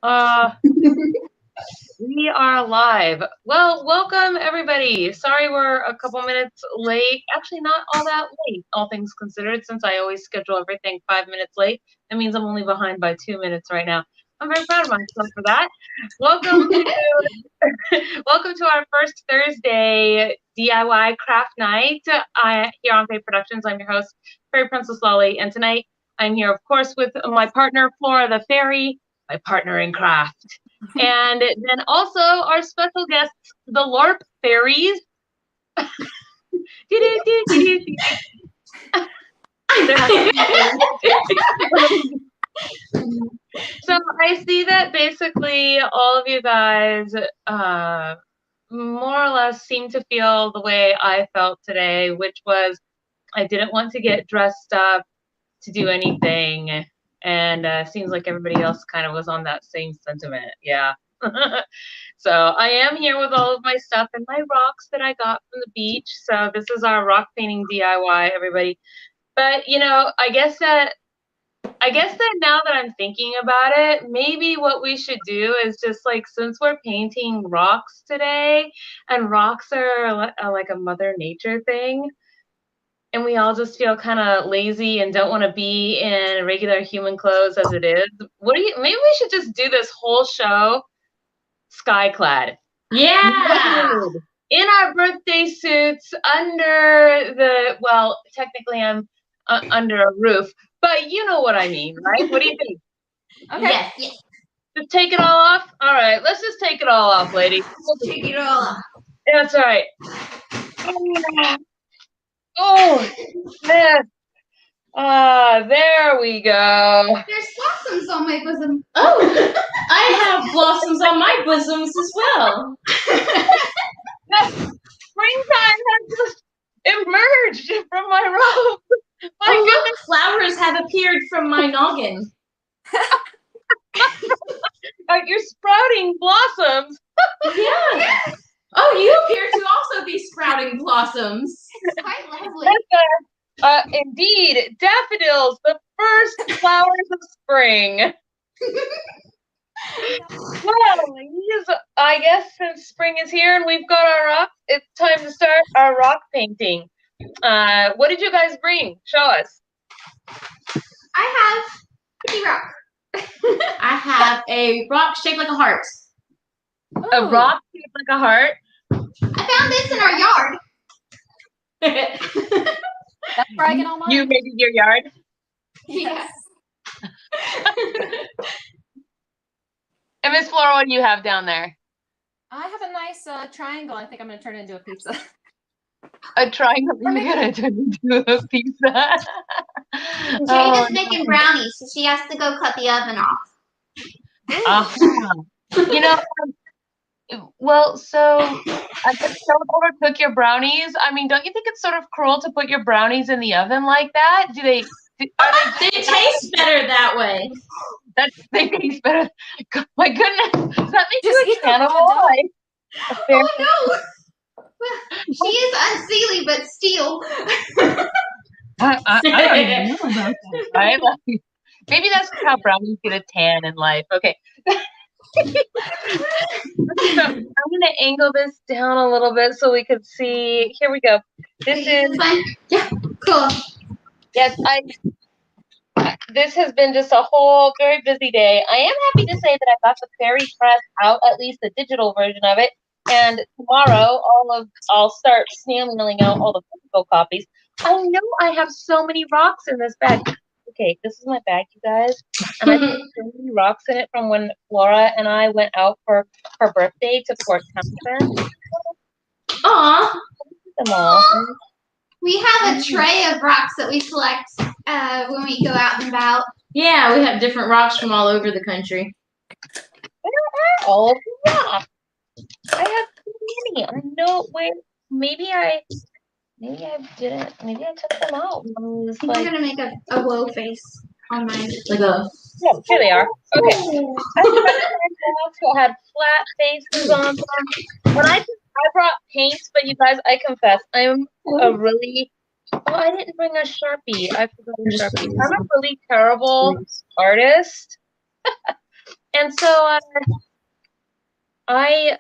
Uh, we are live. Well, welcome everybody. Sorry we're a couple minutes late. Actually, not all that late, all things considered, since I always schedule everything 5 minutes late. That means I'm only behind by 2 minutes right now. I'm very proud of myself for that. Welcome to welcome to our first Thursday DIY craft night. Here on Faerie Productions. I'm your host, Fairy Princess Lolly, and tonight I'm here, of course, with my partner Flora the Fairy, my partner in craft. And then also our special guests, the LARP Faeries. So I see that basically all of you guys more or less seem to feel the way I felt today, which was I didn't want to get dressed up to do anything. And seems like everybody else kind of was on that same sentiment. Yeah. So I am here with all of my stuff and my rocks that I got from the beach. So this is our rock painting DIY, everybody. But you know, I guess that now that I'm thinking about it, maybe what we should do is just like, since we're painting rocks today, and rocks are like a Mother Nature thing, and we all just feel kind of lazy and don't want to be in regular human clothes as it is. Maybe we should just do this whole show sky-clad. Yeah. In our birthday suits under the, well, technically I'm under a roof, but you know what I mean, right? What do you think? Okay. Yes. Just take it all off? All right, let's just take it all off, ladies. Take it all off. That's right. Oh, yes. There we go. There's blossoms on my bosom. Oh, I have blossoms on my bosoms as well. Springtime has just emerged from my robe. My goodness. Look, flowers have appeared from my noggin. You're sprouting blossoms. Yeah. Oh, you appear to also be sprouting blossoms. It's quite lovely. Indeed, daffodils, the first flowers of spring. Well, ladies, I guess since spring is here and we've got our rocks, it's time to start our rock painting. What did you guys bring? Show us. I have a rock. I have a rock shaped like a heart. A rock shaped like a heart? I found this in our yard. That's where I get all mine. You made it your yard? Yes. And Miss Flora, what do you have down there? I have a nice triangle. I think I'm going to turn it into a pizza. A triangle? You're going to turn into a pizza? Jane is making brownies, so she has to go cut the oven off. You know, well, so I guess don't overcook your brownies. I mean, don't you think it's sort of cruel to put your brownies in the oven like that? They taste better that way. They taste better. My goodness, does that make Just you a cannibal? Oh no! She is unseelie, but steel. I don't even know about that, right? Like, maybe that's how brownies get a tan in life. Okay. So I'm going to angle this down a little bit so we could see. Here we go. This is yeah, cool. Yes, this has been just a whole very busy day. I am happy to say that I got the Fairy press out, at least the digital version of it. And tomorrow, I'll start snail mailing out all the physical copies. I know I have so many rocks in this bag. Okay, this is my bag, you guys. And I put so many rocks in it from when Flora and I went out for her birthday to Port Townsend. Aww. Them all. We have a tray of rocks that we collect when we go out and about. Yeah, we have different rocks from all over the country. Where are all of the rocks? I have so many. I know where. Maybe I didn't. Maybe I took them out. I'm gonna make a woe face on mine. Like a. Yeah, here they are. Okay. I had flat faces on them. When I brought paints, but you guys, I confess, I'm a really. Oh, I didn't bring a Sharpie. I forgot a Sharpie. I'm a really terrible artist. And so I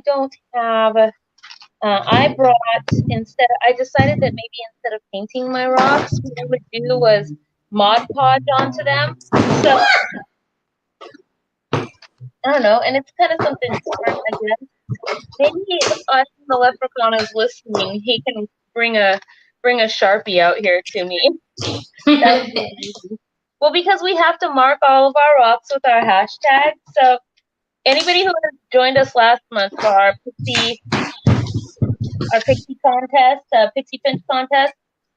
don't have. I decided that maybe instead of painting my rocks, what I would do was Mod Podge onto them. So I don't know, and it's kind of something different, I guess. Maybe if the leprechaun is listening, he can bring a Sharpie out here to me. That would be amazing. Well, because we have to mark all of our rocks with our hashtag. So anybody who has joined us last month for our pixie contest, pixie pinch contest,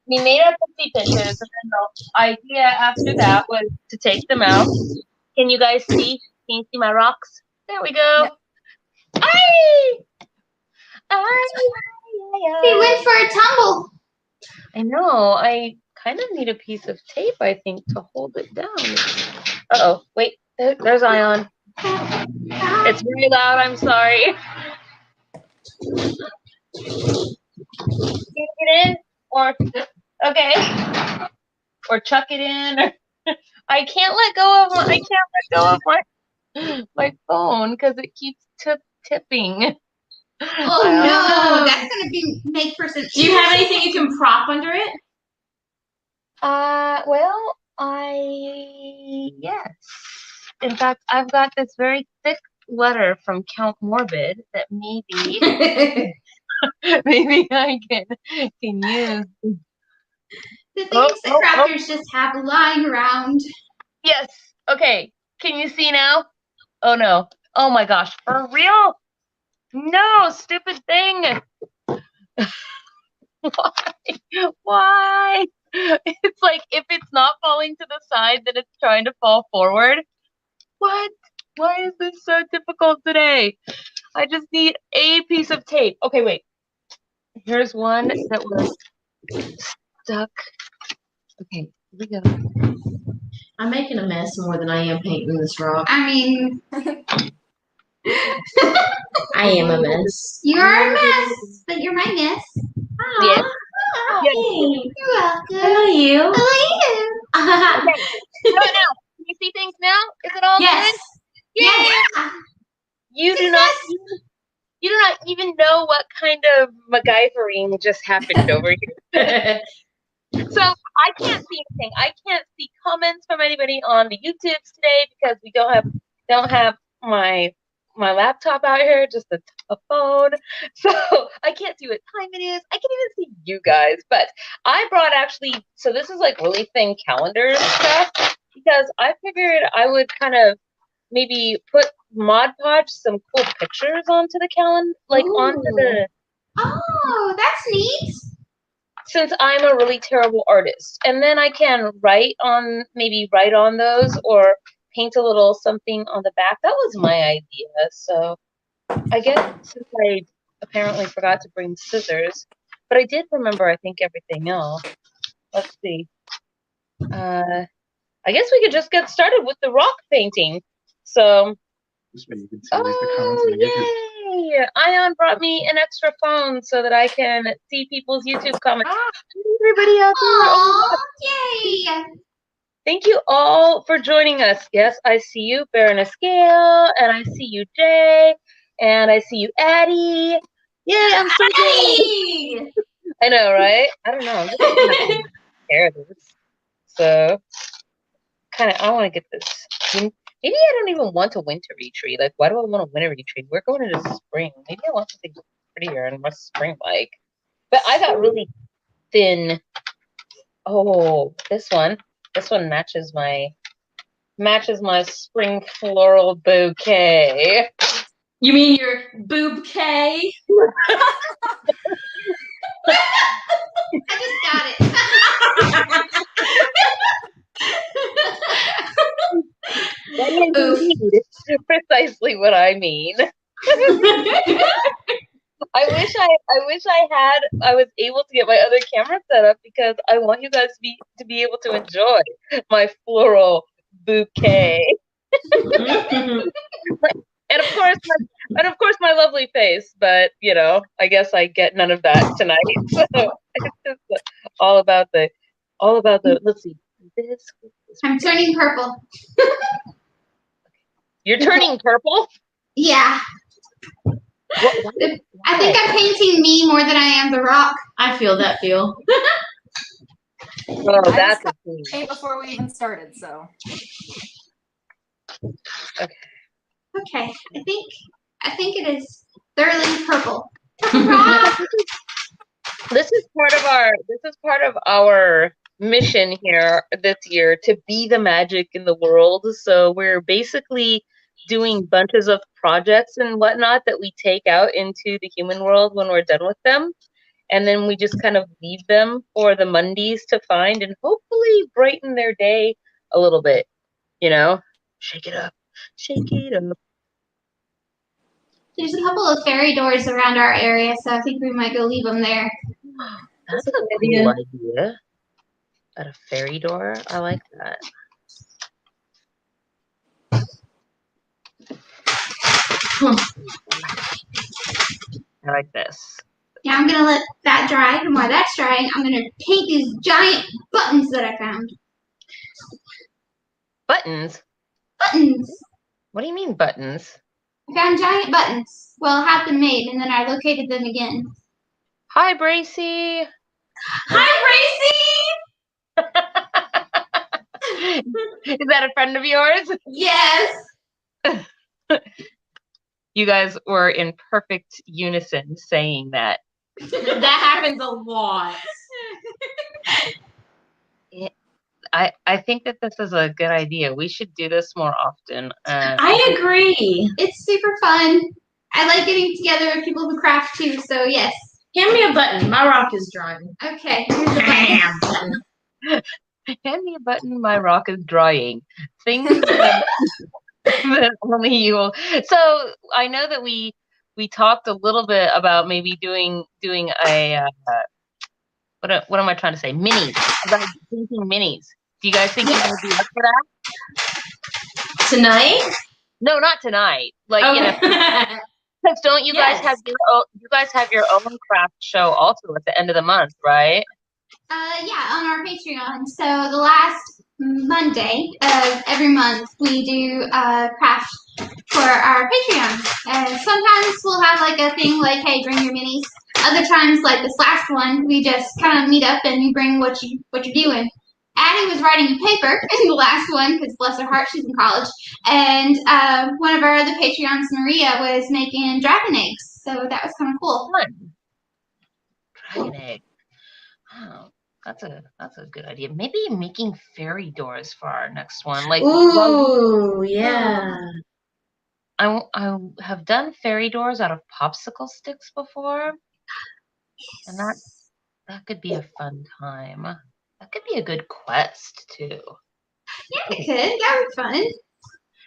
we made our pixie pinches, and then the idea after that was to take them out. Can you guys see? Can you see my rocks? There we go. Yep. He went for a tumble. I know. I kind of need a piece of tape, I think, to hold it down. Uh-oh. Wait. There's Ion. It's very loud. I'm sorry. Can you get in? Or, okay. Or chuck it in. Or, I can't let go of my phone because it keeps tipping. Oh no, that's gonna make for some. Do you have anything you can prop under it? Well, yes. In fact, I've got this very thick letter from Count Morbid that maybe maybe I can use. The things that crafters just have lying around. Yes. Okay. Can you see now? Oh no. Oh my gosh. For real? No, stupid thing. Why? It's like if it's not falling to the side, then it's trying to fall forward. What? Why is this so difficult today? I just need a piece of tape. Okay, wait. Here's one that was stuck. Okay, here we go. I'm making a mess more than I am painting this rock. I mean, I am a mess. you're a mess, but you're my miss. Yes. Oh, Yes. you're welcome. Hello, you. Hello. Okay. How about now? Can you see things now? Is it all Yes. good? Yeah. You do not even know what kind of MacGyvering just happened over here. So I can't see anything. I can't see comments from anybody on the YouTubes today because we don't have my laptop out here, just a phone. So I can't see what time it is. I can't even see you guys. But I brought so this is like really thin calendar stuff because I figured I would kind of maybe put Mod Podge some cool pictures onto the calendar, like onto the. Oh, that's neat. Since I'm a really terrible artist, and then I can write on those or paint a little something on the back. That was my idea. So I guess since I apparently forgot to bring scissors, but I did remember I think everything else. Let's see. I guess we could just get started with the rock painting. So. This way you can see at least the comments on the YouTube. Yay! Ion brought me an extra phone so that I can see people's YouTube comments. Everybody out there. Aw, yay. Thank you all for joining us. Yes, I see you, Baroness Gale, and I see you, Jay, and I see you, Addie. Yay, I'm so good. I know, right? I don't know. I'm just gonna compare this. So, I want to get this. Maybe I don't even want a winter retreat. Like, why do I want a winter retreat? We're going into spring. Maybe I want something prettier and more spring-like. But I got really thin. Oh, this one matches my spring floral bouquet. You mean your boob-K? I just got it. That is indeed precisely what I mean. I wish I was able to get my other camera set up because I want you guys to be able to enjoy my floral bouquet. And of course my lovely face, but I guess I get none of that tonight. So it's just all about the let's see. I'm turning purple. You're turning purple? Yeah. What? I think I'm painting me more than I am the rock. I feel that feel. Oh, that's a thing. Hey, before we even started, so. Okay, I think it is thoroughly purple. This is part of our mission here this year, to be the magic in the world. So we're basically doing bunches of projects and whatnot that we take out into the human world when we're done with them. And then we just kind of leave them for the Mondays to find and hopefully brighten their day a little bit, you know? Shake it up. Shake it up. There's a couple of fairy doors around our area, so I think we might go leave them there. That's a cool idea. At a fairy door? I like that. I like this. Yeah, I'm gonna let that dry, and while that's drying, I'm gonna paint these giant buttons that I found. Buttons? Buttons! What do you mean buttons? I found giant buttons. Well, had them made, and then I located them again. Hi, Bracy. Hi, Is that a friend of yours? Gracie! Yes! You guys were in perfect unison saying that. That happens a lot. I think that this is a good idea. We should do this more often. I agree. It's super fun. I like getting together with people who craft too, so yes. Hand me a button. My rock is drying. Okay, here's the button. Hand me a button. My rock is drying. Things that only you will. So I know that we talked a little bit about maybe doing a what am I trying to say? Minis. About painting minis. Do you guys think you would be up for that? Tonight? No, not tonight. Like Okay. because don't you guys have your own craft show also at the end of the month, right? Yeah, on our Patreon. So the last Monday of every month, we do craft for our Patreon. Sometimes we'll have like a thing like, hey, bring your minis. Other times, like this last one, we just kind of meet up and you bring what you're doing. Addie was writing a paper in the last one because bless her heart, she's in college. And one of our other Patreons, Maria, was making dragon eggs. So that was kind of cool. Fun. Dragon egg. Oh, that's a good idea. Maybe making fairy doors for our next one. Like, ooh, yeah. I have done fairy doors out of popsicle sticks before, and that could be a fun time. That could be a good quest too. Yeah, it could. That would be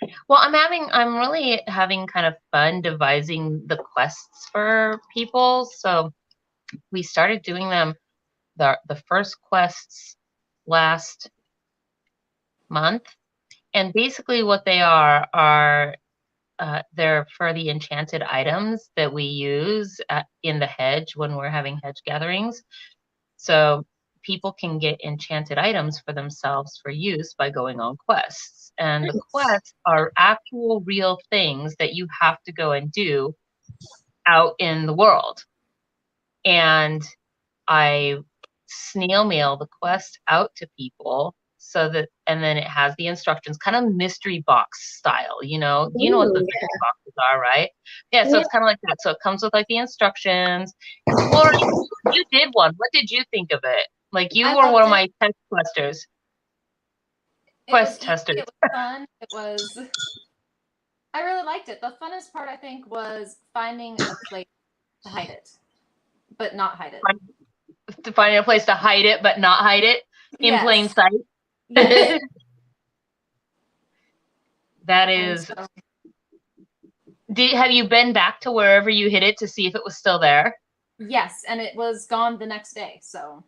fun. Well, I'm really having kind of fun devising the quests for people. So we started doing them, the first quests last month, and basically what they are they're for the enchanted items that we use in the hedge when we're having hedge gatherings. So people can get enchanted items for themselves for use by going on quests. And the quests are actual real things that you have to go and do out in the world. And I snail mail the quest out to people so that, and then it has the instructions, kind of mystery box style, you know what the mystery boxes are, right? Yeah, so it's kind of like that. So it comes with like the instructions. Flora, you did one. What did you think of it? Like, you were one of my test questers. Quest testers. It was fun. I really liked it. The funnest part, I think, was finding a place to hide it, but not hide it. To find a place to hide it, but not hide it in plain sight. Yes. That is. Have you been back to wherever you hid it to see if it was still there? Yes, and it was gone the next day. So.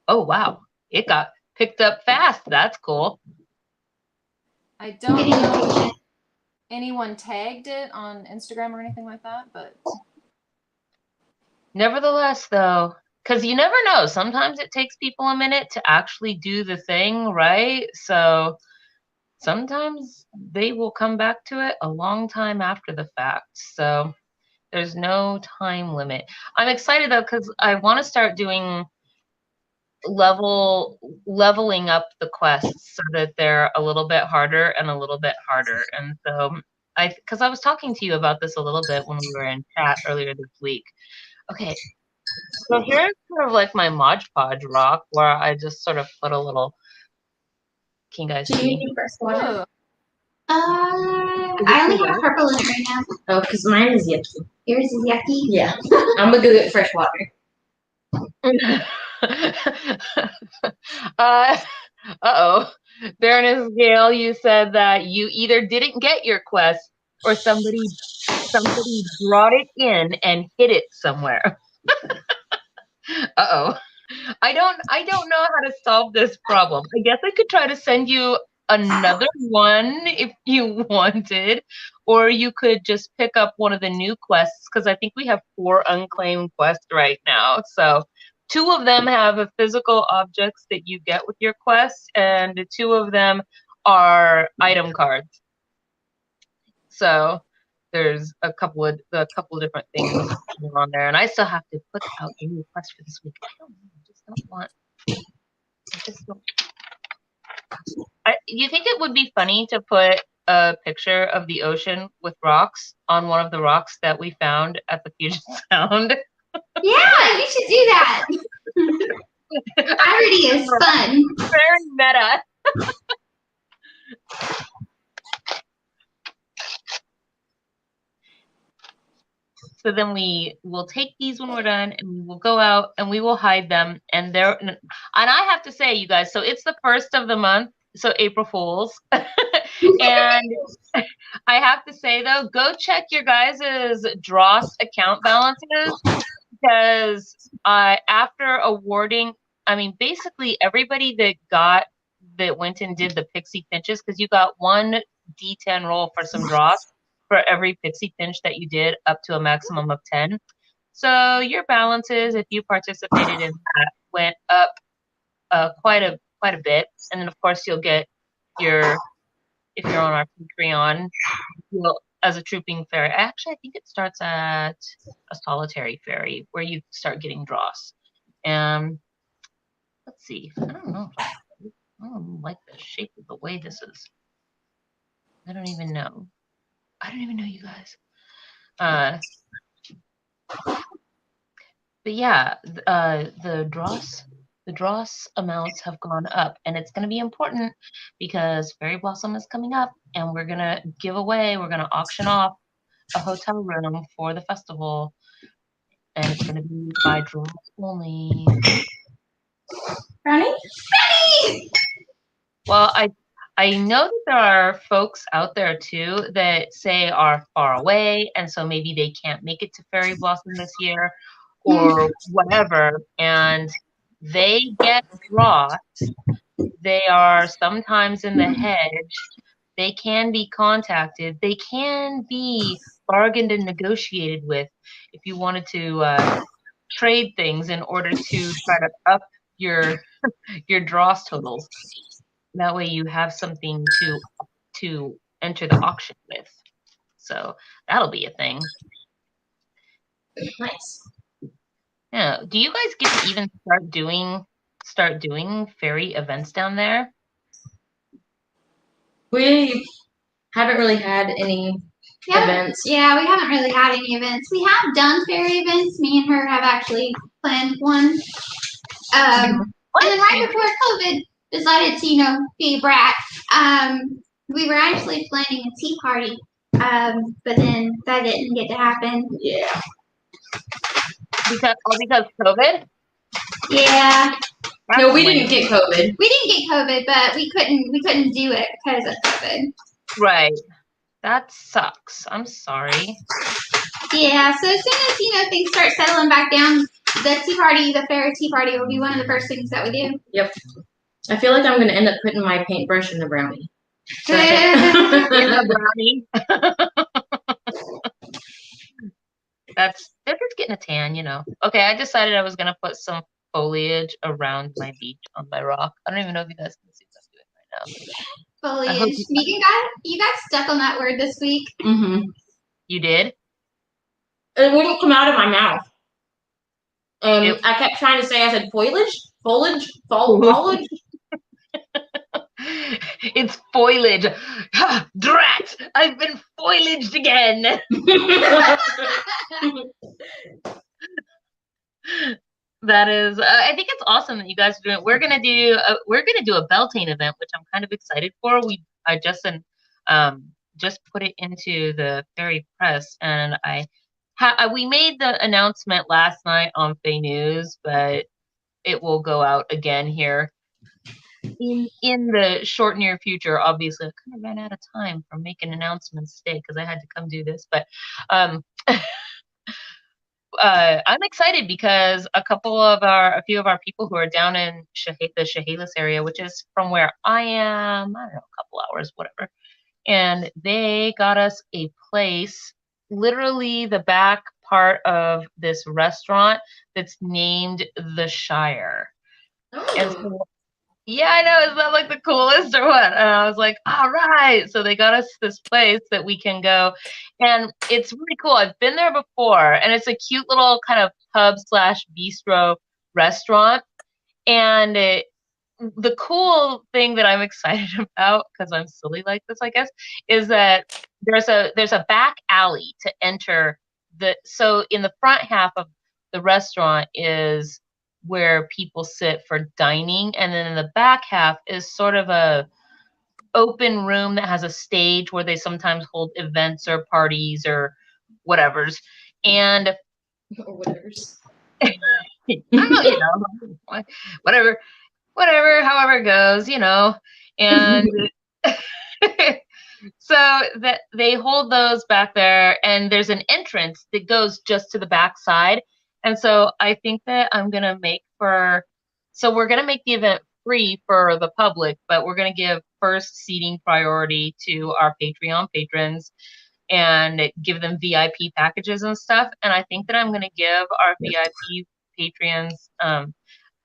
Oh wow! It got picked up fast. That's cool. I don't know if anyone tagged it on Instagram or anything like that, but. Nevertheless, though, because you never know. Sometimes it takes people a minute to actually do the thing, right? So sometimes they will come back to it a long time after the fact. So there's no time limit. I'm excited though, because I want to start doing leveling up the quests so that they're a little bit harder and a little bit harder. And so because I was talking to you about this a little bit when we were in chat earlier this week. Okay, so here's sort of like my Mod Podge rock where I just sort of put a little. Can you guys Do you see? need fresh water? Ooh. I only have purple in it right now. Oh, because mine is yucky. Yours is yucky. Yeah. I'm gonna go get fresh water. Uh-oh. Baroness Gale, you said that you either didn't get your quest or somebody brought it in and hid it somewhere. Uh-oh. I don't know how to solve this problem. I guess I could try to send you another one if you wanted, or you could just pick up one of the new quests, because I think we have 4 unclaimed quests right now. So 2 of them have physical objects that you get with your quest, and 2 of them are item cards. So there's a couple of different things going on there, and I still have to put out a new quest for this week. I don't know. I just don't want. I just don't. You think it would be funny to put a picture of the ocean with rocks on one of the rocks that we found at the Fusion Sound? Yeah, you should do that. Already is fun. Very meta. So then we will take these when we're done, and we will go out and we will hide them. And I have to say, you guys, so it's the 1st of the month, so April Fools. And I have to say though, go check your guys' Dross account balances, because after awarding, I mean, basically everybody that went and did the Pixie Pinches, because you got 1 D10 roll for some Dross for every Pixie Pinch that you did, up to a maximum of 10. So your balances, if you participated in that, went up quite a bit. And then of course you'll get if you're on our Patreon, as a trooping fairy. Actually, I think it starts at a solitary fairy where you start getting dross. Let's see. I don't know. I don't like the shape of the way this is. I don't even know, you guys. But yeah, the dross amounts have gone up, and it's going to be important because Fairy Blossom is coming up, and we're going to auction off a hotel room for the festival, and it's going to be by dross only. Ready? Well, I know that there are folks out there too that say are far away, and so maybe they can't make it to Fairy Blossom this year or whatever, and they get dross. They are sometimes in the hedge. They can be contacted. They can be bargained and negotiated with if you wanted to trade things in order to try to up your dross totals. That way you have something to enter the auction with. So that'll be a thing. Nice. Yeah. Do you guys get to even start doing fairy events down there? We haven't really had any events. Yeah, we haven't really had any events. We have done fairy events. Me and her have actually planned one. And then right before COVID decided to, be a brat, we were actually planning a tea party. But then that didn't get to happen. Yeah. Because COVID? Yeah. No, we didn't get COVID. We didn't get COVID, but we couldn't do it because of COVID. Right. That sucks. I'm sorry. Yeah, so as soon as, things start settling back down, the Fairy tea party will be one of the first things that we do. Yep. I feel like I'm going to end up putting my paintbrush in the brownie. In the brownie. That's just getting a tan, Okay, I decided I was going to put some foliage around my beach on my rock. I don't even know if you guys can see what I'm doing right now. Foliage. You got stuck on that word this week. Mm-hmm. You did? It wouldn't come out of my mouth. And I kept trying to say, I said foliage, foliage. It's foliage. Drat! I've been foliaged again. That is, I think it's awesome that you guys are doing it. We're gonna do a Beltane event, which I'm kind of excited for. I just put it into the Fairy Press, and we made the announcement last night on Fae News, but it will go out again here in the short near future. Obviously, I kind of ran out of time from making announcements today because I had to come do this, but I'm excited because a few of our people who are down in the Chehalis area, which is from where I am, I don't know, a couple hours, whatever, and they got us a place, literally the back part of this restaurant that's named the Shire. Oh. And so, yeah, I know. Is that like the coolest or what? And I was like, all right. So they got us this place that we can go. And it's really cool. I've been there before. And it's a cute little kind of pub/bistro restaurant. And the cool thing that I'm excited about, because I'm silly like this, I guess, is that there's a back alley to enter. So in the front half of the restaurant is where people sit for dining, and then in the back half is sort of a open room that has a stage where they sometimes hold events or parties or whatevers. And Or whatever's. I don't know, you know, whatever, however it goes, you know. And so that they hold those back there, and there's an entrance that goes just to the back side. And so I think that we're going to make the event free for the public, but we're going to give first seating priority to our Patreon patrons and give them VIP packages and stuff. And I think that I'm going to give our VIP patrons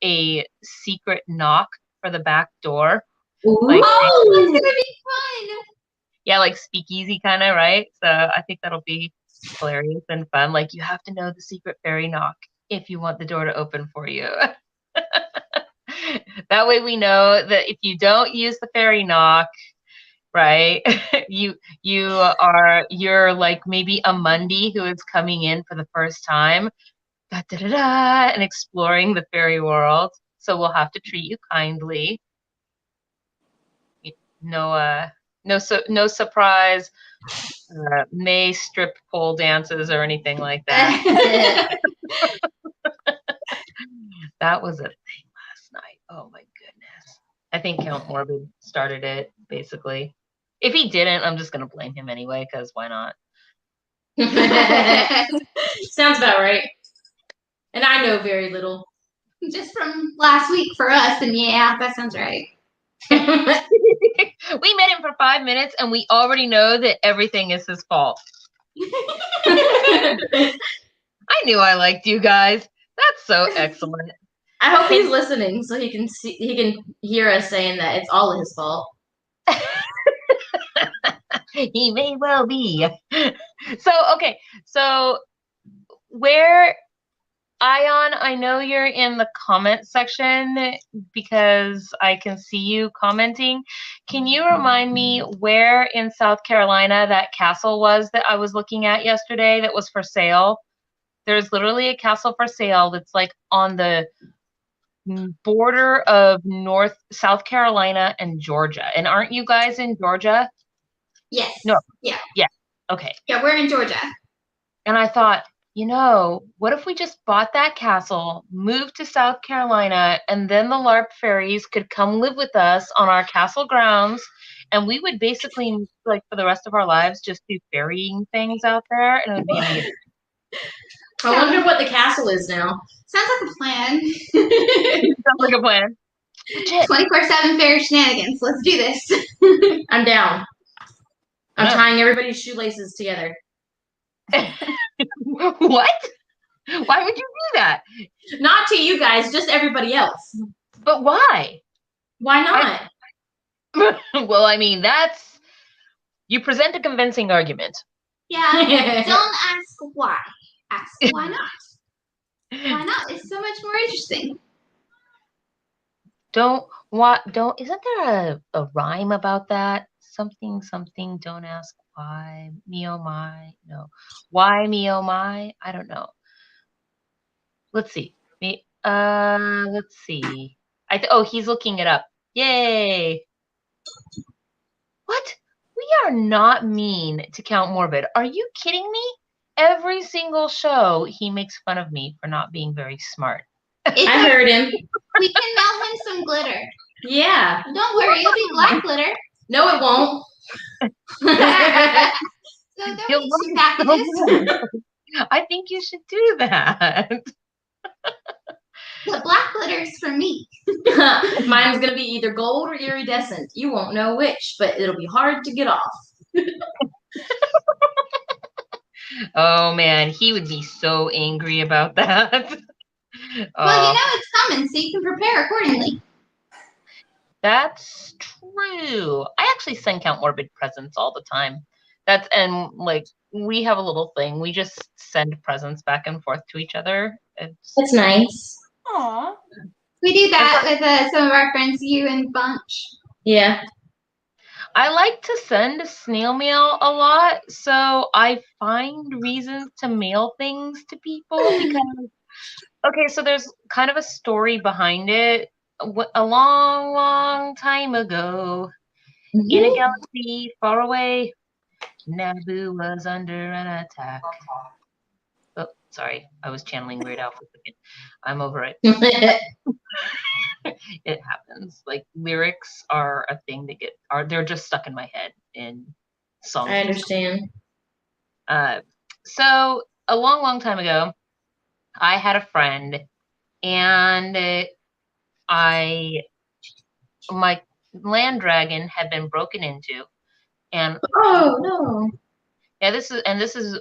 a secret knock for the back door. Like, oh, that's going to be fun. Yeah, like speakeasy kind of, right? So I think that'll be hilarious and fun. Like, you have to know the secret fairy knock if you want the door to open for you. That way we know that if you don't use the fairy knock, right, you're like maybe a Mundy who is coming in for the first time, and exploring the fairy world. So we'll have to treat you kindly. No surprise May strip pole dances or anything like that. That was a thing last night. Oh my goodness. I think Count Morbid started it, basically. If he didn't, I'm just going to blame him anyway, because why not? Sounds about right. And I know very little. Just from last week for us, and yeah, that sounds right. We met him for 5 minutes, and we already know that everything is his fault. I knew I liked you guys. That's so excellent. I hope he's listening so he can hear us saying that it's all his fault. He may well be. So where, Ion, I know you're in the comment section because I can see you commenting. Can you remind me where in South Carolina that castle was that I was looking at yesterday that was for sale? There's literally a castle for sale that's like on the border of South Carolina and Georgia. And aren't you guys in Georgia? Yes. No. Yeah. Yeah. Okay. Yeah, we're in Georgia. And I thought, what if we just bought that castle, moved to South Carolina, and then the LARP fairies could come live with us on our castle grounds, and we would basically, like, for the rest of our lives, just do ferrying things out there, and it would be amazing. I wonder what the castle is now. Sounds like a plan. Sounds like a plan. 24/7 fairy shenanigans. Let's do this. I'm down. I'm tying everybody's shoelaces together. What? Why would you do that? Not to you guys, just everybody else. But why? Why not? Well, I mean, you present a convincing argument. Yeah, don't ask why. Ask why not. Why not? It's so much more interesting. Isn't there a rhyme about that? Something, don't ask why, me oh my, no. Why me oh my? I don't know. Let's see. Let's see. He's looking it up. Yay! What? We are not mean to Count Morbid. Are you kidding me? Every single show, he makes fun of me for not being very smart. I heard him. We can mail him some glitter. Yeah. Don't worry, it'll be black glitter. No, it won't. So don't be too packages. I think you should do that. The black glitter's for me. Mine's gonna be either gold or iridescent. You won't know which, but it'll be hard to get off. Oh man, he would be so angry about that. Well, you know it's coming, so you can prepare accordingly. That's true. I actually send Count Morbid presents all the time. We have a little thing. We just send presents back and forth to each other. That's nice. Aw. We do that with some of our friends, you and Bunch. Yeah. I like to send snail mail a lot, so I find reasons to mail things to people because, okay, so there's kind of a story behind it. A long, long time ago, in a galaxy far away, Naboo was under an attack. Oh, sorry, I was channeling Weird Al for a second. I'm over it. It happens. Like, lyrics are a thing that they're just stuck in my head in songs. I understand. So a long, long time ago, I had a friend, and my land dragon had been broken into, and oh no. Yeah, this is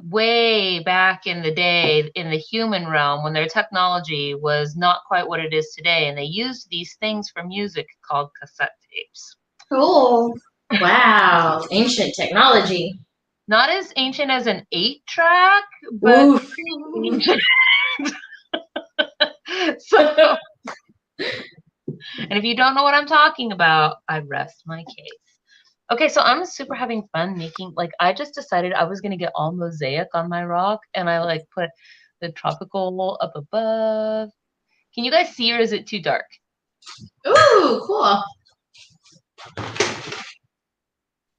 way back in the day in the human realm when their technology was not quite what it is today, and they used these things for music called cassette tapes. Cool. Wow, ancient technology. Not as ancient as an 8-track, but ancient. So, and if you don't know what I'm talking about, I rest my case. Okay, so I'm super having fun making, I just decided I was going to get all mosaic on my rock, and I, put the tropical up above. Can you guys see, or is it too dark? Ooh, cool.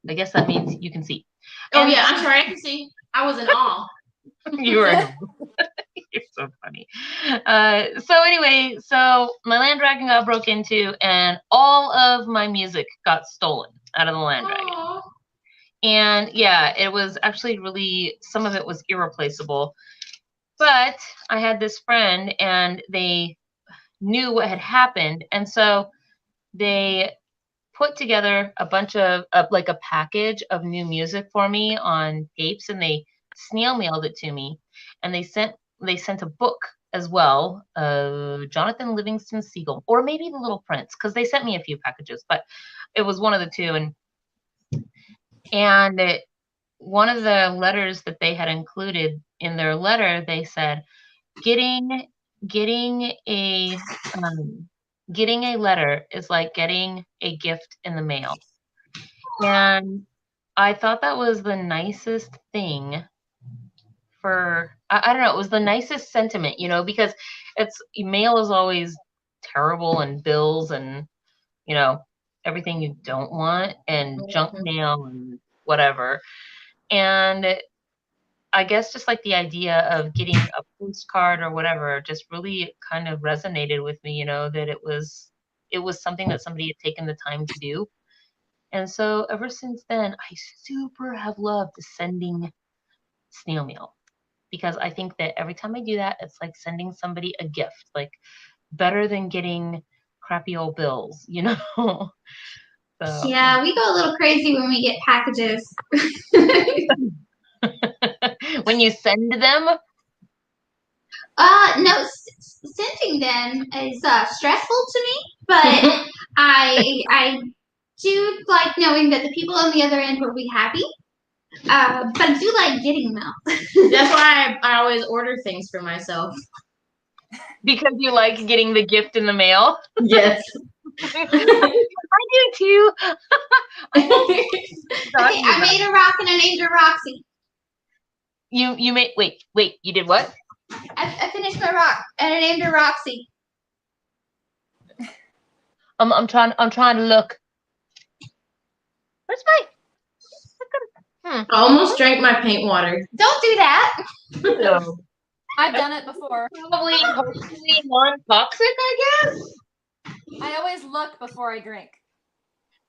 I guess that means you can see. Oh, yeah, I'm sorry, I can see. I was in awe. You were. You're so funny. So anyway, my land dragon got broke into, and all of my music got stolen out of the land dragon. Aww. And yeah, it was actually some of it was irreplaceable. But I had this friend, and they knew what had happened, and so they put together a bunch of a package of new music for me on tapes, and they snail mailed it to me, and they sent a book as well, Jonathan Livingston Seagull, or maybe The Little Prince, because they sent me a few packages, but it was one of the two. And one of the letters that they had included in their letter, they said, getting a letter is like getting a gift in the mail. And I thought that was the nicest thing I don't know, it was the nicest sentiment, because mail is always terrible, and bills and, everything you don't want, and junk mail and whatever. And I guess just the idea of getting a postcard or whatever just really kind of resonated with me, that it was something that somebody had taken the time to do. And so ever since then, I super have loved sending snail mail, because I think that every time I do that, it's like sending somebody a gift, better than getting crappy old bills, So. Yeah, we go a little crazy when we get packages. When you send them? No, sending them is stressful to me, but I do like knowing that the people on the other end will be happy. But I do like getting them. That's why I always order things for myself. Because you like getting the gift in the mail? Yes. I do too. Okay, I made a rock and I named her Roxy. You made wait, you did what? I finished my rock and I named her Roxy. I'm trying to look. Where's my I almost drank my paint water. Don't do that. No. I've done it before. Probably hopefully non-toxic, I guess. I always look before I drink.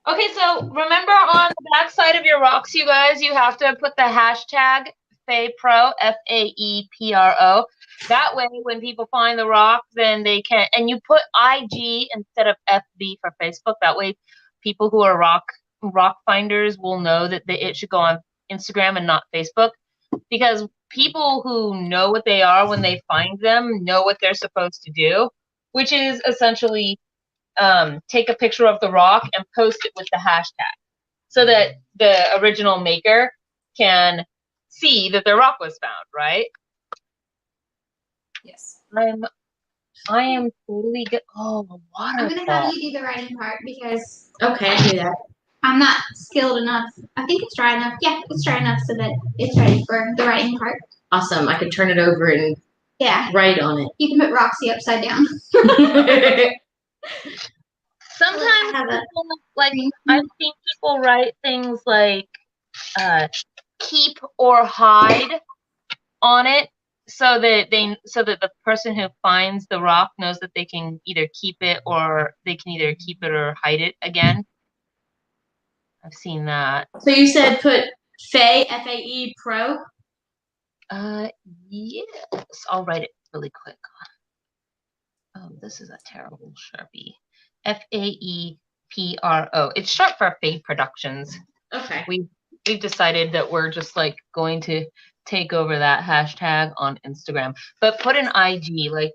Okay, so remember on the back side of your rocks, you guys, you have to put the hashtag FAEPRO, FAEPRO. That way, when people find the rock, then they can, and you put IG instead of FB for Facebook. That way, people who are rock finders will know that it should go on Instagram and not Facebook, because people who know what they are when they find them know what they're supposed to do, which is essentially take a picture of the rock and post it with the hashtag so that the original maker can see that their rock was found, right? Yes. I am totally good. Oh, the I'm waterfall. gonna have you do the writing part because Okay, I do that. I'm not skilled enough. I think it's dry enough. Yeah, it's dry enough so that it's ready for the writing part. Awesome. I can turn it over and Yeah, write on it. you can put Roxy upside down. Sometimes have a- people, like, I've seen people write things like keep or hide on it so that the person who finds the rock knows that they can either keep it or hide it again. I've seen that. So you said put Fae, F-A-E, Pro? Yes. I'll write it really quick. Oh, this is a terrible Sharpie. FAEPRO. It's short for Fae Productions. Okay. We've decided that we're just like going to take over that hashtag on Instagram. But put an IG, like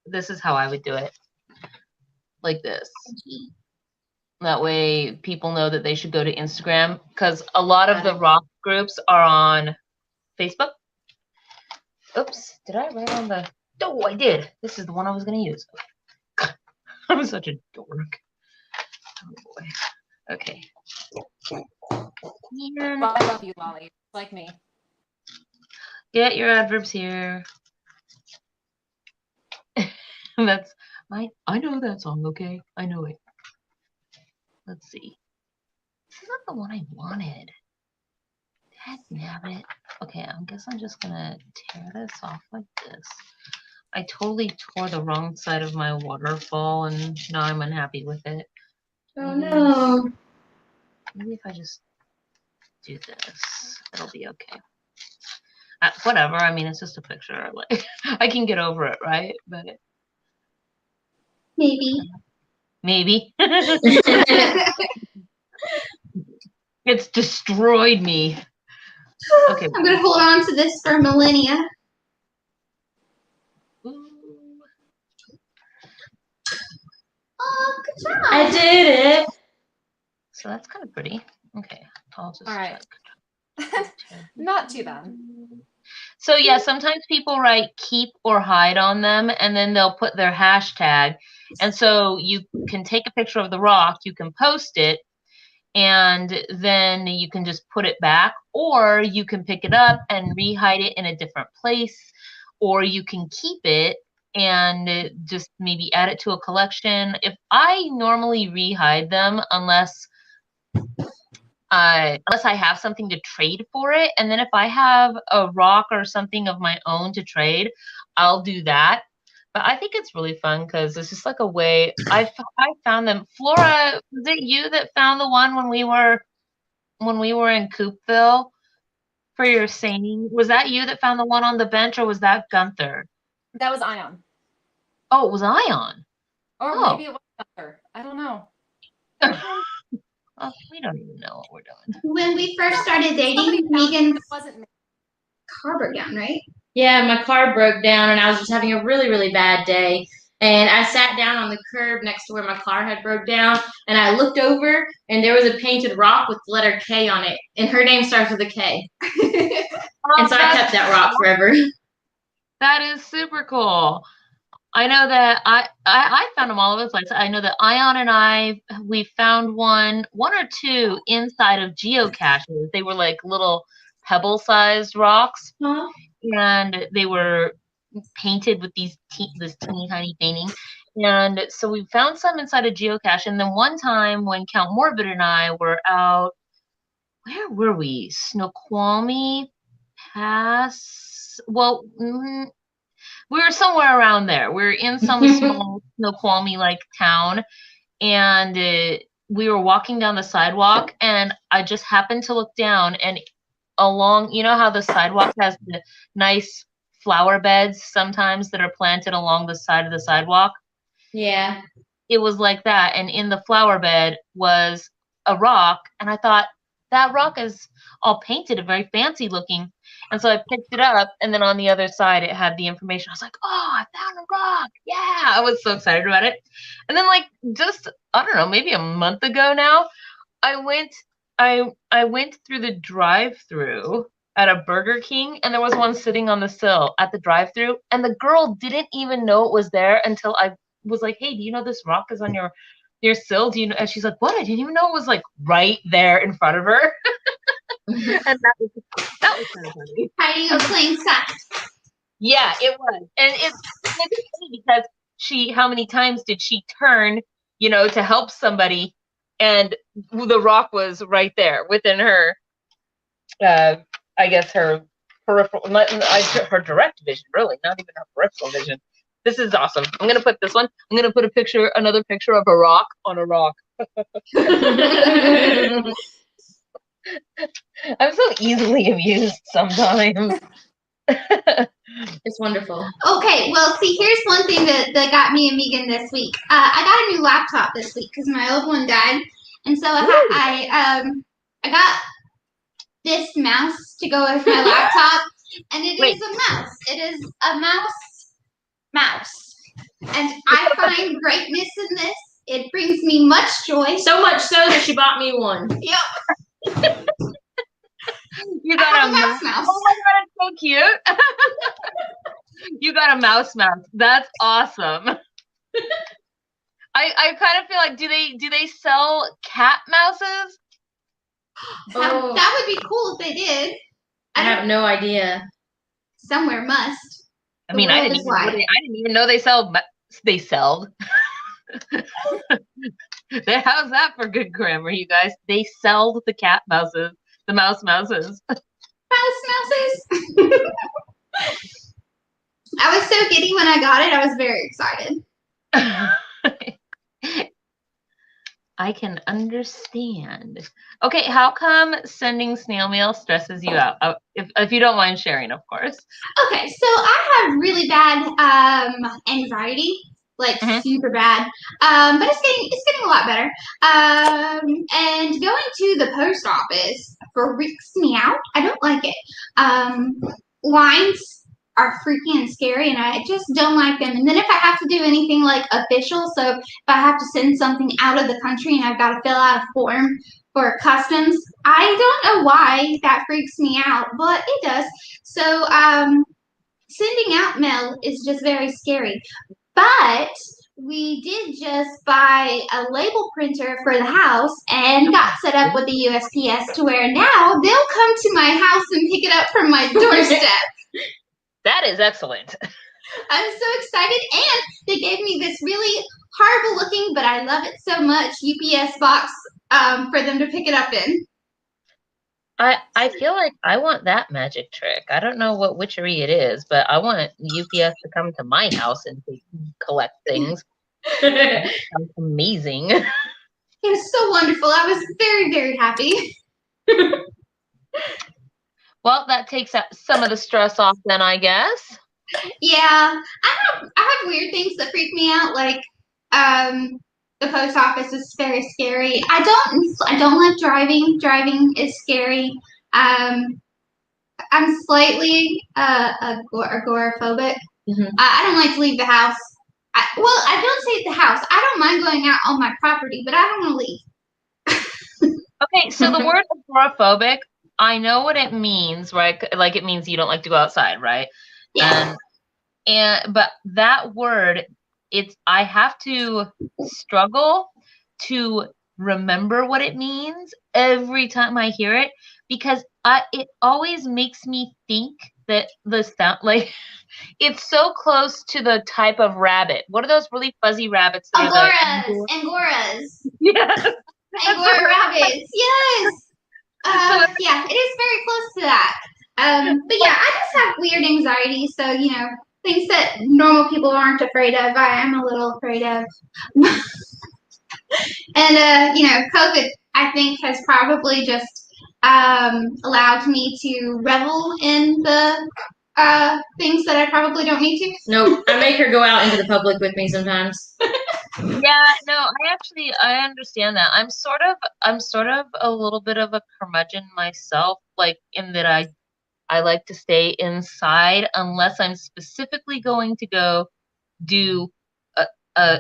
this is how I would do it. Like this. That way people know that they should go to Instagram, because a lot of the rock groups are on Facebook. Oops, did I write on the... Oh, I did. This is the one I was going to use. I'm such a dork. Oh, boy. Okay. Well, I love you, Lolly. Like me. Get your adverbs here. That's... I know that song, okay? I know it. Let's see. This is not the one I wanted. Dadnabbit. Okay, I guess I'm just gonna tear this off like this. I totally tore the wrong side of my waterfall and now I'm unhappy with it. Oh no. Maybe if I just do this, it'll be okay. Whatever, I mean, it's just a picture. Like, I can get over it, right? But Maybe. maybe. It's destroyed me. Okay. I'm gonna hold on to this for millennia. Ooh. Oh, good job. I did it. So that's kind of pretty. Okay. I'll just All right. check. Not too bad. So yeah, sometimes people write keep or hide on them and then they'll put their hashtag. And so you can take a picture of the rock, you can post it, and then you can just put it back, or you can pick it up and re-hide it in a different place, or you can keep it and just maybe add it to a collection. If I normally re-hide them unless I have something to trade for it, and then if I have a rock or something of my own to trade, I'll do that. But I think it's really fun because it's just like a way. I found them. Flora, was it you that found the one when we were in Coopville for your singing? Was that you that found the one on the bench, or was that Gunther? That was Ion. Oh, it was Ion. Or maybe it was Boffer. I don't know. Well, we don't even know what we're doing. When we first started dating, Megan's Wasn't me. car broke down, right? Yeah, my car broke down and I was just having a really, really bad day. And I sat down on the curb next to where my car had broke down, and I looked over, and there was a painted rock with the letter K on it, and her name starts with a K. And so I kept that rock forever. That is super cool. I know that I found them all over the place. I know that Ion and we found one or two inside of geocaches. They were like little pebble-sized rocks, and they were painted with this teeny tiny painting. And so we found some inside a geocache. And then one time when Count Morbid and I were out, where were we? Snoqualmie Pass? Well, we were somewhere around there. We were in some small Snoqualmie like town, and we were walking down the sidewalk, and I just happened to look down, and along, you know how the sidewalk has the nice flower beds sometimes that are planted along the side of the sidewalk? Yeah. It was like that, and in the flower bed was a rock, and I thought, that rock is all painted and very fancy looking. And so I picked it up, and then on the other side it had the information. I was like, oh, I found a rock. Yeah, I was so excited about it. And then like just, I don't know, maybe a month ago now, I went through the drive-through at a Burger King, and there was one sitting on the sill at the drive-through, and the girl didn't even know it was there until I was like, hey, do you know this rock is on your sill? Do you know? And she's like, what? I didn't even know it was like right there in front of her. And that was kind of funny. Hiding in plain sight. Yeah, it was. And it's funny because how many times did she turn, to help somebody, and the rock was right there within her, I guess her peripheral, her direct vision, really, not even her peripheral vision. This is awesome. I'm going to put this one. I'm going to put another picture of a rock on a rock. I'm so easily amused sometimes. It's wonderful. Okay, well, see, here's one thing that got me and Megan this week. I got a new laptop this week because my old one died, and so I got this mouse to go with my laptop, and it is a mouse. It is a mouse, and I find greatness in this. It brings me much joy. So much so that she bought me one. Yep. You got a mouse. Oh my god, it's so cute. You got a mouse. That's awesome. I kind of feel like, do they sell cat mouses? That would be cool if they did. I have no idea. Somewhere must. I mean, I didn't even know they sold. They sold. How's that for good grammar, you guys? They sold the cat mouses, the mouse mouses. Mouse mouses. I was so giddy when I got it. I was very excited. I can understand. Okay, how come sending snail mail stresses you out? If you don't mind sharing, of course. Okay, so I have really bad anxiety, like super bad. But it's getting a lot better. And going to the post office freaks me out. I don't like it. Lines are freaky and scary, and I just don't like them. And then if I have to do anything like official, so if I have to send something out of the country and I've got to fill out a form for customs, I don't know why that freaks me out, but it does. So sending out mail is just very scary. But we did just buy a label printer for the house and got set up with the USPS to where now they'll come to my house and pick it up from my doorstep. That is excellent. I'm so excited, and they gave me this really horrible looking, but I love it so much, UPS box for them to pick it up in. I feel like I want that magic trick. I don't know what witchery it is, but I want UPS to come to my house and collect things. That sounds amazing. It was so wonderful. I was very, very happy. Well, that takes some of the stress off then, I guess. Yeah, I have weird things that freak me out, like the post office is very scary. I don't like driving. Driving is scary. I'm slightly agoraphobic. I don't like to leave the house. I don't stay at the house. I don't mind going out on my property, but I don't want to leave. Okay, so the word agoraphobic, I know what it means, right? Like it means you don't like to go outside, right? Yeah. But that word, I have to struggle to remember what it means every time I hear it, because it always makes me think that the sound, like, it's so close to the type of rabbit. What are those really fuzzy rabbits? That Angoras. Yes. Angora rabbits. Yes. Yeah, it is very close to that. But yeah, I just have weird anxiety, so things that normal people aren't afraid of, I am a little afraid of. And COVID, I think, has probably just allowed me to revel in the things that I probably don't need to. Nope. I make her go out into the public with me sometimes. Yeah, no, I understand that. I'm sort of a little bit of a curmudgeon myself, like in that I like to stay inside unless I'm specifically going to go do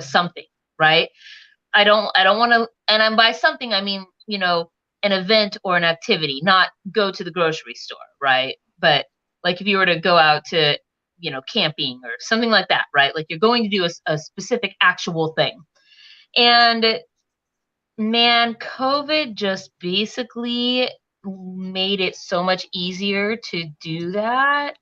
something, right? I don't want to, and I'm by something I mean, an event or an activity, not go to the grocery store, right? But like if you were to go out to, camping or something like that, right? Like you're going to do a specific actual thing. And man, COVID just basically made it so much easier to do that.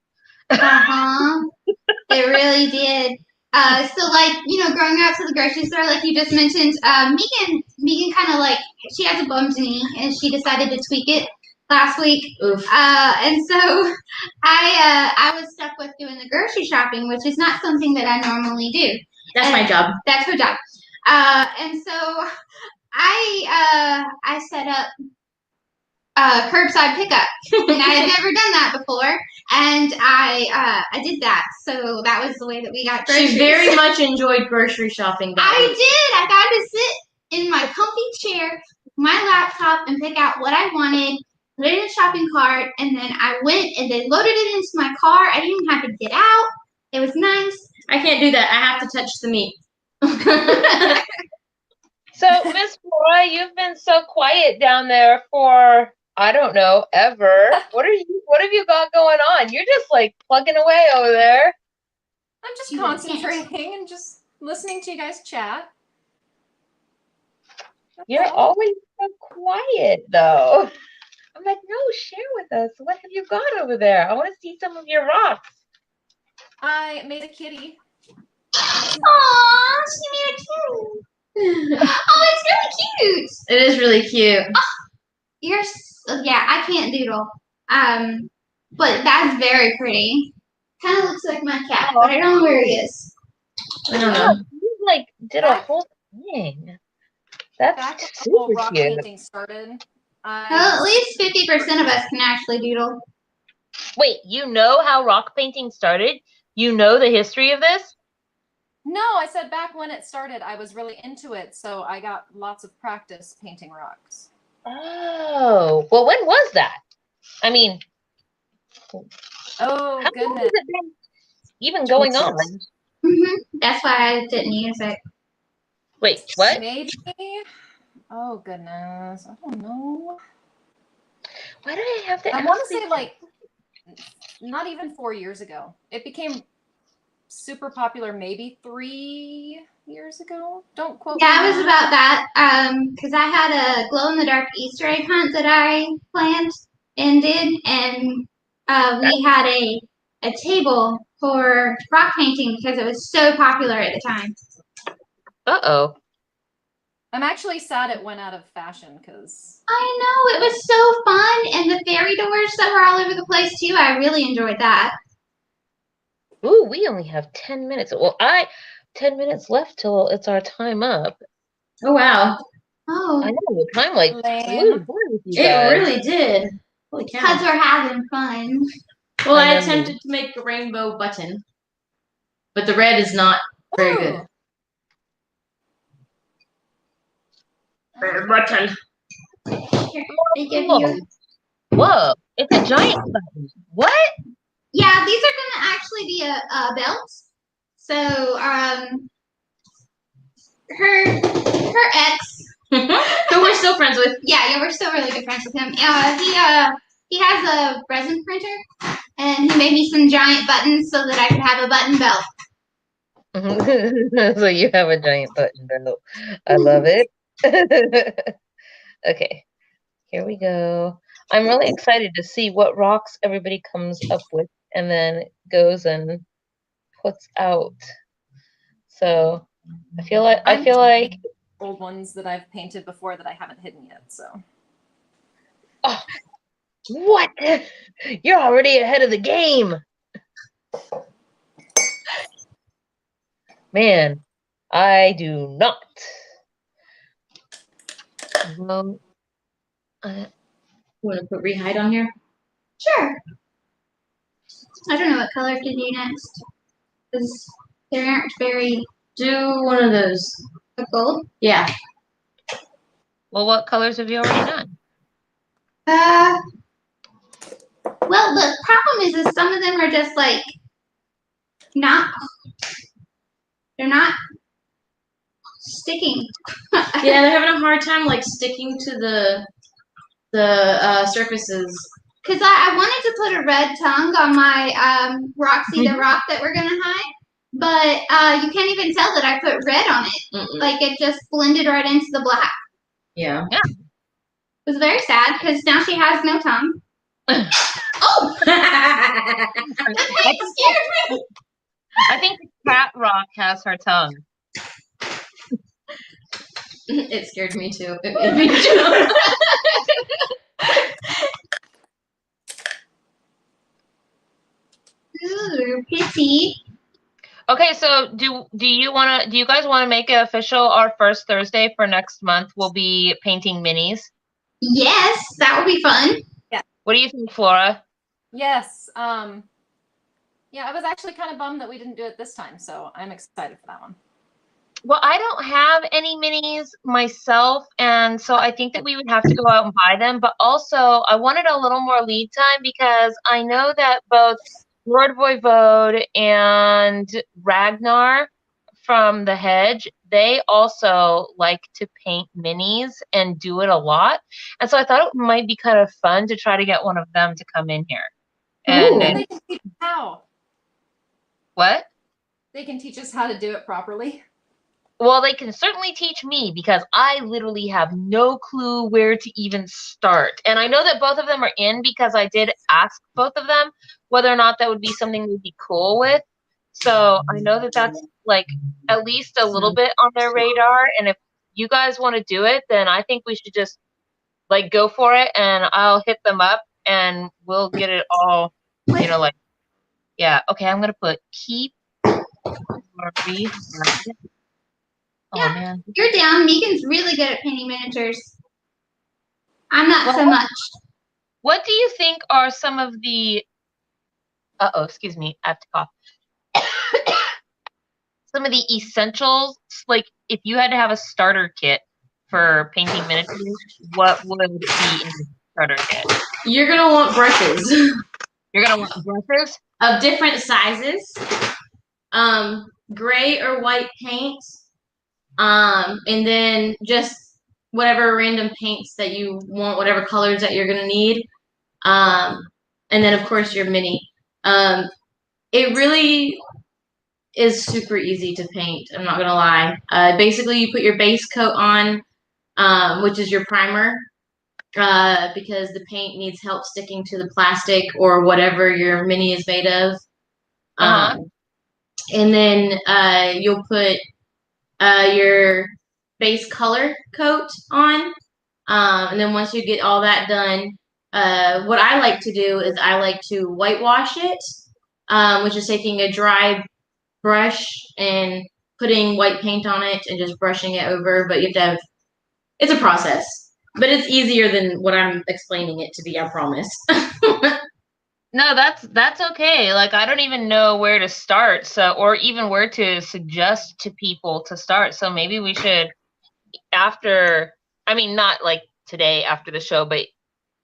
It really did. So like, going out to the grocery store, like you just mentioned, Megan kind of like, she has a bummed knee and she decided to tweak it last week. Oof. And so I was stuck with doing the grocery shopping, which is not something that I normally do. That's my job. That's her job. And so I set up curbside pickup. And I had never done that before, and I did that. So that was the way that we got groceries. She very much enjoyed grocery shopping. I did. I got to sit in my comfy chair, my laptop, and pick out what I wanted, put it in a shopping cart, and then I went and they loaded it into my car. I didn't have to get out. It was nice. I can't do that. I have to touch the meat. So, Miss Flora, you've been so quiet down there for, I don't know, ever. What have you got going on? You're just like plugging away over there. I'm just concentrating and just listening to you guys chat. You're always so quiet, though. I'm like, no, share with us. What have you got over there? I want to see some of your rocks. I made a kitty. Aww, she made a kitty. Oh, it's really cute. It is really cute. Oh, I can't doodle. But that's very pretty. Kind of looks like my cat, but I don't know where he is. I don't know. You like did a whole thing. That's Back when the super whole rock cute. painting started, Well, at least 50% of us can actually doodle. Wait, you know how rock painting started? You know the history of this? No, I said back when it started, I was really into it, so I got lots of practice painting rocks. Oh, well, when was that? I mean, Oh, how long has goodness. it been even going on? That's why I didn't use it. Wait, what? Maybe. Oh, goodness. I don't know. Why do I have to I ask want to these- say, like, not even 4 years ago. It became super popular maybe 3 years ago. Don't quote me. Yeah, it was about that. Because I had a glow-in-the-dark Easter egg hunt that I planned and did, and we had a table for rock painting because it was so popular at the time. Uh-oh. I'm actually sad it went out of fashion because I know, it was so fun, and the fairy doors that were all over the place too. I really enjoyed that. Ooh, we only have 10 minutes. Well, 10 minutes left till it's our time up. Oh, wow. Oh, I know, the time like Lame. flew by with you It guys. really did. Holy because cow. we're having fun. Well, I I know. attempted to make a rainbow button, but the red is not very good. Ooh. Red button. Here, they give Cool. you. Whoa, it's a giant button. What? Yeah, these are gonna actually be a belt. So her ex, who we're still friends with. yeah, we're still really good friends with him. He has a resin printer, and he made me some giant buttons so that I could have a button belt. So you have a giant button belt. I love it. Okay, here we go. I'm really excited to see what rocks everybody comes up with and then goes and puts out. So I feel like old ones that I've painted before that I haven't hidden yet. So. Oh, what? You're already ahead of the game. Man, I do not. Well, You want to put rehide on here? Sure. I don't know what color to do next, because they aren't very Do one of those. gold. Yeah. well, what colors have you already done? Well, the problem is some of them are just like they're not sticking. Yeah, they're having a hard time like sticking to the surfaces. Because I wanted to put a red tongue on my Roxy the Rock that we're gonna hide, but you can't even tell that I put red on it. Like it just blended right into the black. Yeah. It was very sad because now she has no tongue. Oh! I think Cat Rock has her tongue. It scared me too. It made me jump. Ooh, pity. Okay, so do you guys want to make it official? Our first Thursday for next month will be painting minis. Yes, that would be fun. What do you think, Flora? Yes. Yeah, I was actually kind of bummed that we didn't do it this time, so I'm excited for that one. Well, I don't have any minis myself, and so I think that we would have to go out and buy them. But also, I wanted a little more lead time because I know that both Lord Voivode and Ragnar from The Hedge, they also like to paint minis and do it a lot. And so I thought it might be kind of fun to try to get one of them to come in here. And Well, they can teach us how. What? They can teach us how to do it properly. Well, they can certainly teach me because I literally have no clue where to even start. And I know that both of them are in because I did ask both of them whether or not that would be something they'd be cool with. So I know that that's like at least a little bit on their radar. And if you guys want to do it, then I think we should just like go for it and I'll hit them up and we'll get it all, you know, like, yeah. Okay, I'm going to put keep. Oh, Yeah, man. you're down. Megan's really good at painting miniatures. I'm not so much. What do you think are some of the... Uh-oh, excuse me. I have to cough. Some of the essentials, like if you had to have a starter kit for painting miniatures, what would be in the starter kit? You're going to want brushes. You're going to want brushes? Of different sizes. Gray or white paint. And then just whatever random paints that you want, whatever colors that you're gonna need. And then of course your mini. It really is super easy to paint, I'm not gonna lie. Basically you put your base coat on, which is your primer, because the paint needs help sticking to the plastic or whatever your mini is made of. And then you'll put your base color coat on. And then once you get all that done, what I like to do is I like to whitewash it, which is taking a dry brush and putting white paint on it and just brushing it over. But you have to have, it's a process, but it's easier than what I'm explaining it to be, I promise. No, that's okay. Like I don't even know where to start, so or even where to suggest to people to start. So maybe we should after, I mean not like today after the show, but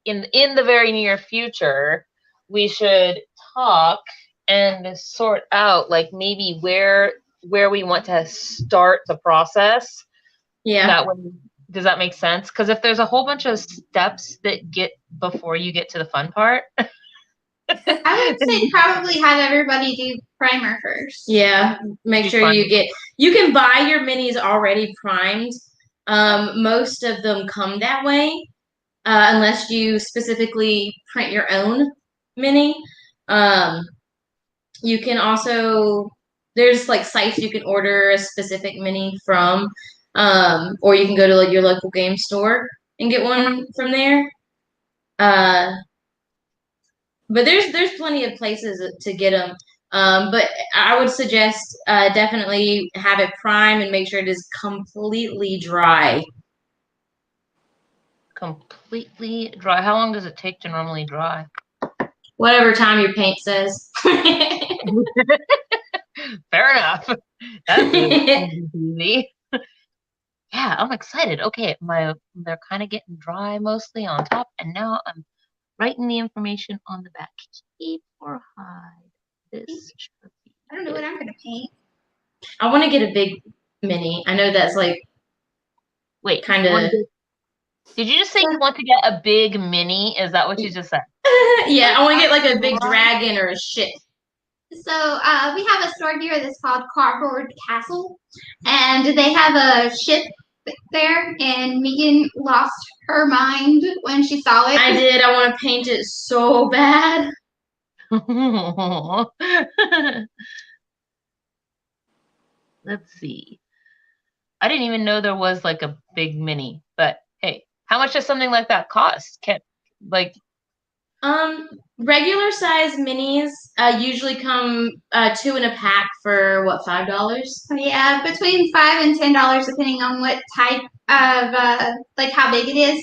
in the very near future, we should talk and sort out like maybe where where we want to start the process. Yeah. That way, does that make sense? Because if there's a whole bunch of steps that get before you get to the fun part. I would say probably have everybody do primer first. Yeah, make Do sure primer. you can buy your minis already primed. Most of them come that way, unless you specifically print your own mini. You can also, there's like sites you can order a specific mini from, or you can go to like your local game store and get one from there. But there's plenty of places to get them. But I would suggest definitely have it prime and make sure it is completely dry. Completely dry. How long does it take to normally dry? Whatever time your paint says. Fair enough. That's easy. Yeah, I'm excited. Okay, they're kind of getting dry mostly on top, and now I'm writing the information on the back. Keep or hide this. I don't know what I'm gonna paint. I want to get a big mini. I know that's like Wait, kind of. Did you just say you want to get a big mini? Is that what you just said? Yeah, I want to get like a big dragon or a ship. So we have a store here that's called Cardboard Castle, and they have a ship there, and Megan lost her mind when she saw it. I did. I want to paint it so bad. Let's see. I didn't even know there was like a big mini, but hey, how much does something like that cost? Regular size minis usually come 2 in a pack for what, $5? Yeah, between $5 and $10, depending on what type of like how big it is.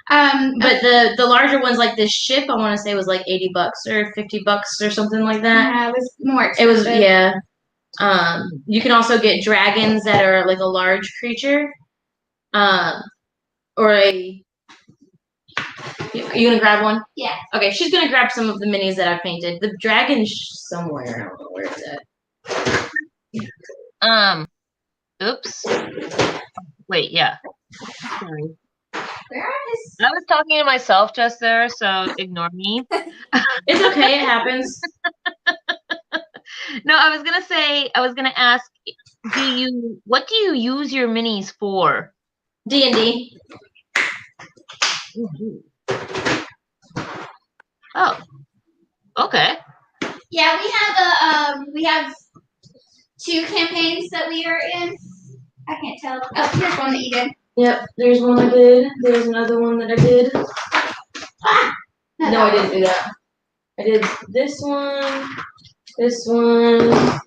But the larger ones, like this ship, I want to say was like $80 or $50 or something like that. Yeah, it was more It expensive. was, yeah. You can also get dragons that are like a large creature, or a. You gonna grab one? Yeah. Okay, she's gonna grab some of the minis that I painted. The dragon's somewhere. I don't know where it's at. Oops. Wait, yeah. Sorry. Where is? I was talking to myself just there, so ignore me. It's okay, it happens. No, I was gonna ask, what do you use your minis for? D&D. Oh, okay. Yeah, we have 2 campaigns that we are in. I can't tell. Oh, here's one that you did. Yep, there's one I did. There's another one that I did. Ah! No, I didn't do that. I did this one, this one,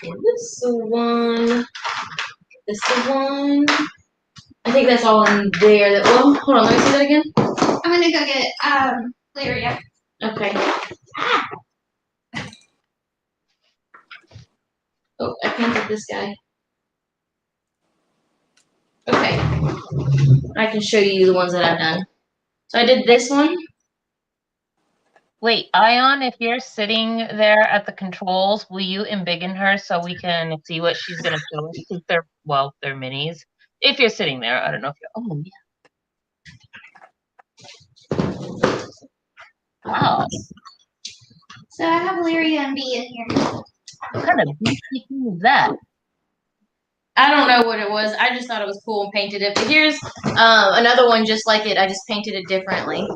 this one, this one. I think that's all in there. Oh, hold on, let me see that again. I'm gonna go get Larry up. Okay. Ah! Oh, I painted this guy. Okay. I can show you the ones that I've done. So I did this one. Wait, Ion, if you're sitting there at the controls, will you embiggen her so we can see what she's gonna show us? Because they're minis. If you're sitting there, I don't know if you're. Oh yeah. Wow. So I have Larry and B in here. What kind of beefy thing is that? I don't know what it was. I just thought it was cool and painted it. But here's another one just like it. I just painted it differently.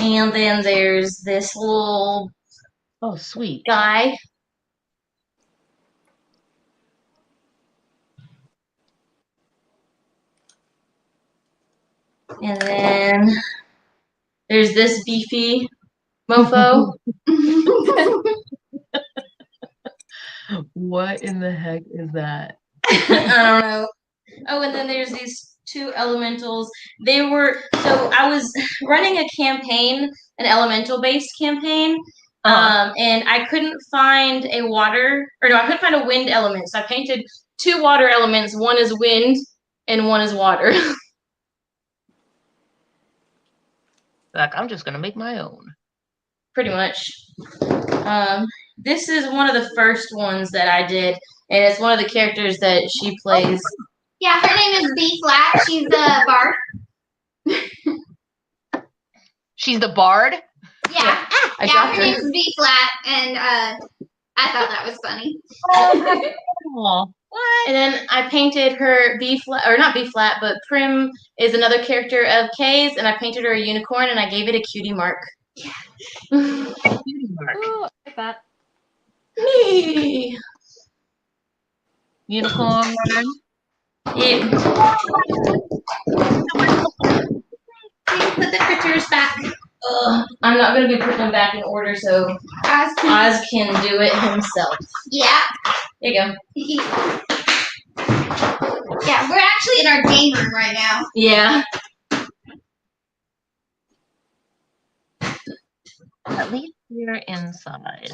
And then there's this little sweet guy. And then there's this beefy mofo. What in the heck is that? I don't know. Oh, and then there's these 2 elementals. I was running a campaign, an elemental-based campaign, and I couldn't find I couldn't find a wind element. So I painted 2 water elements. One is wind, and one is water. Like, I'm just gonna make my own. Pretty much. This is one of the first ones that I did, and it's one of the characters that she plays. Yeah, her name is B Flat. She's the bard. She's the bard? Yeah. I Yeah, dropped her her. name is B Flat, and I thought that was funny. Oh, what? And then I painted her B flat, or not B flat, but Prim is another character of Kay's, and I painted her a unicorn, and I gave it a cutie mark. Yeah. Ooh, I like that. Me. Unicorn. Yeah. Put the critters back. I'm not going to be putting them back in order, so Oz can do it himself. Yeah. There you go. Yeah, we're actually in our game room right now. Yeah. At least we're inside.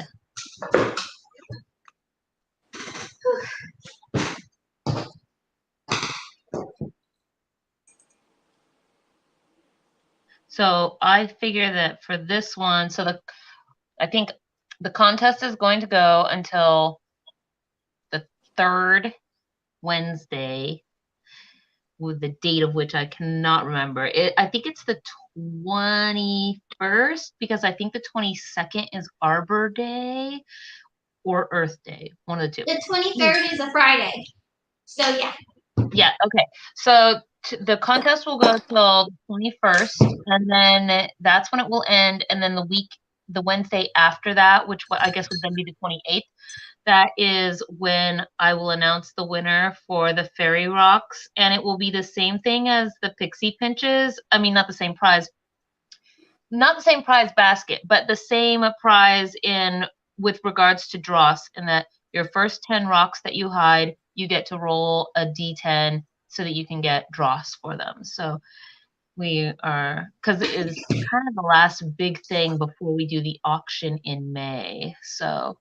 So I figure that for this one, I think the contest is going to go until the 3rd Wednesday, with the date of which I cannot remember. I think it's the 21st, because I think the 22nd is Arbor Day or Earth Day, one of the two. The 23rd is a Friday. So, yeah. Yeah, okay. So the contest will go till the 21st, and then that's when it will end. And then the Wednesday after that, which I guess would then be the 28th, that is when I will announce the winner for the Fairy Rocks. And it will be the same thing as the Pixie Pinches. I mean, not the same prize basket, but the same prize with regards to dross, in that your first 10 rocks that you hide, you get to roll a d10 so that you can get dross for them. So because it is kind of the last big thing before we do the auction in May. So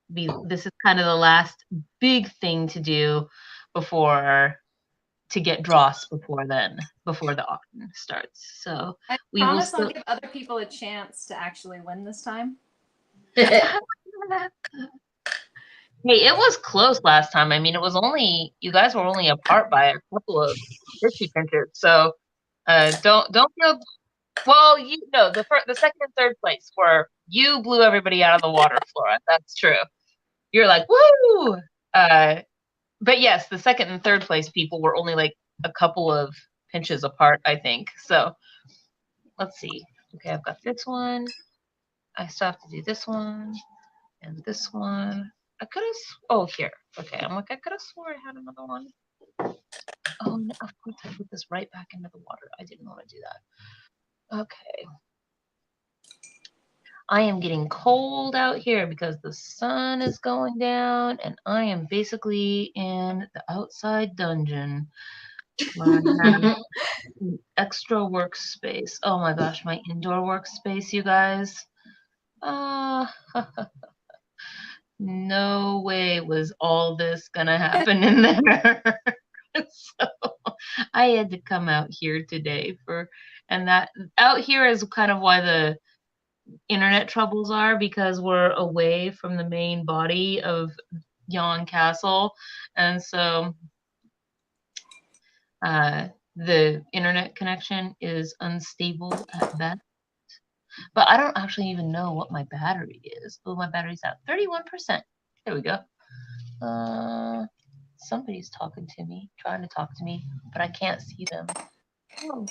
this is kind of the last big thing to do to get dross before the auction starts. So I promise I'll give other people a chance to actually win this time. Hey, it was close last time. I mean, you guys were only apart by a couple of 50 pinches. So don't feel, well, the second and third place where you blew everybody out of the water, Flora. That's true. You're like, woo! But yes, the second and third place people were only like a couple of pinches apart, I think. So let's see. Okay, I've got this one. I still have to do this one and this one. I could have, here. Okay, I'm like, I could have swore I had another one. Oh, no, of course I put this right back into the water. I didn't want to do that. Okay. I am getting cold out here because the sun is going down, and I am basically in the outside dungeon where I have an extra workspace. Oh my gosh, my indoor workspace, you guys. No way was all this gonna happen in there. So I had to come out here today and that out here is kind of why the internet troubles are, because we're away from the main body of Yon Castle, and so the internet connection is unstable at best. But I don't actually even know what my battery is. Oh, my battery's at 31%. There we go. Somebody's trying to talk to me, but I can't see them. Oh.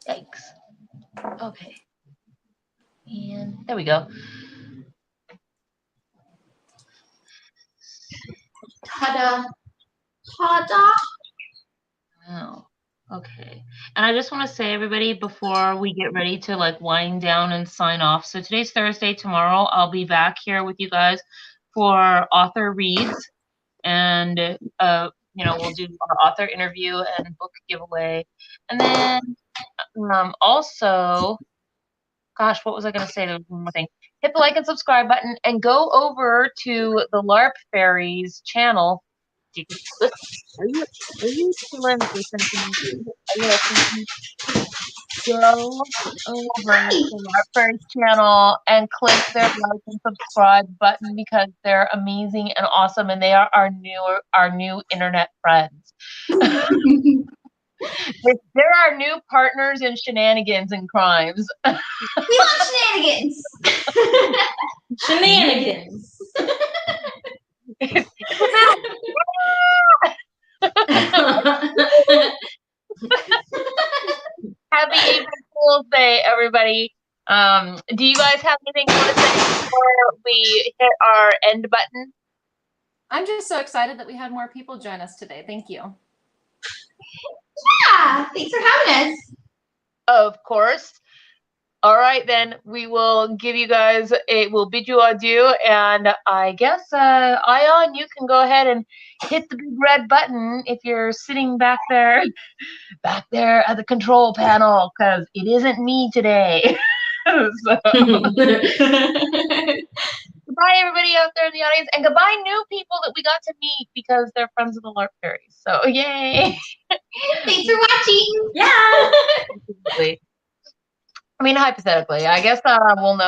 Yikes. Okay. And there we go. Ta-da. Ta-da. Oh, okay. And I just want to say, everybody, before we get ready to like wind down and sign off. So today's Thursday. Tomorrow I'll be back here with you guys for author reads, and we'll do our author interview and book giveaway, and then also, gosh, what was I going to say? There was one more thing. Hit the like and subscribe button and go over to the LARP Fairies channel. you can listen. Are you children listen to me? Are you listening to me? Go over to our Faeries channel and click their like and subscribe button because they're amazing and awesome, and they are our new internet friends. They're our new partners in shenanigans and crimes. We love shenanigans. Shenanigans. Happy April Fool's Day, everybody. Do you guys have anything you want to say before we hit our end button? I'm just so excited that we had more people join us today. Thank you. Yeah, thanks for having us. Of course. All right, then we will give you guys we'll bid you adieu, and I guess Ion, you can go ahead and hit the big red button if you're sitting back there at the control panel, because it isn't me today. So, goodbye, everybody out there in the audience, and goodbye, new people that we got to meet because they're friends of the LARP Fairies. So, yay! Thanks for watching. Yeah. I mean, hypothetically, I guess we'll know.